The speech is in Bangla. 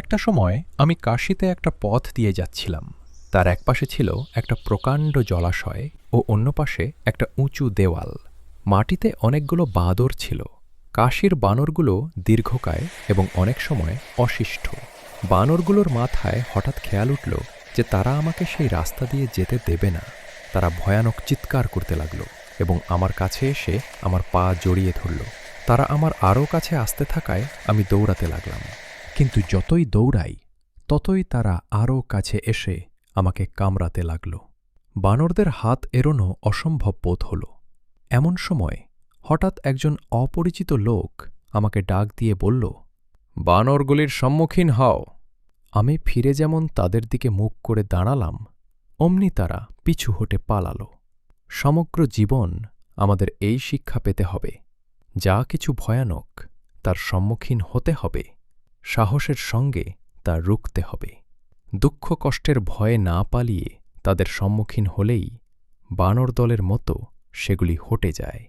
একটা সময় আমি কাশীতে একটা পথ দিয়ে যাচ্ছিলাম। তার একপাশে ছিল একটা প্রকাণ্ড জলাশয় ও অন্য পাশে একটা উঁচু দেওয়াল। মাটিতে অনেকগুলো বাঁদর ছিল। কাশীর বানরগুলো দীর্ঘকায় এবং অনেক সময় অশিষ্ট। বানরগুলোর মাথায় হঠাৎ খেয়াল উঠল যে তারা আমাকে সেই রাস্তা দিয়ে যেতে দেবে না। তারা ভয়ানক চিৎকার করতে লাগল এবং আমার কাছে এসে আমার পা জড়িয়ে ধরল। তারা আমার আরও কাছে আসতে থাকায় আমি দৌড়াতে লাগলাম, কিন্তু যতই দৌড়াই ততই তারা আরও কাছে এসে আমাকে কামড়াতে লাগল। বানরদের হাত এড়োনো অসম্ভব বোধ হল। এমন সময় হঠাৎ একজন অপরিচিত লোক আমাকে ডাক দিয়ে বলল, বানরগুলির সম্মুখীন হও। আমি ফিরে যেমন তাদের দিকে মুখ করে দাঁড়ালাম, অমনি তারা পিছু হটে পালাল। সমগ্র জীবন আমাদের এই শিক্ষা পেতে হবে, যা কিছু ভয়ানক তার সম্মুখীন হতে হবে, সাহসের সঙ্গে তা রুখতে হবে। দুঃখ কষ্টের ভয়ে না পালিয়ে তাদের সম্মুখীন হলেই বানর দলের মতো সেগুলি হটে যায়।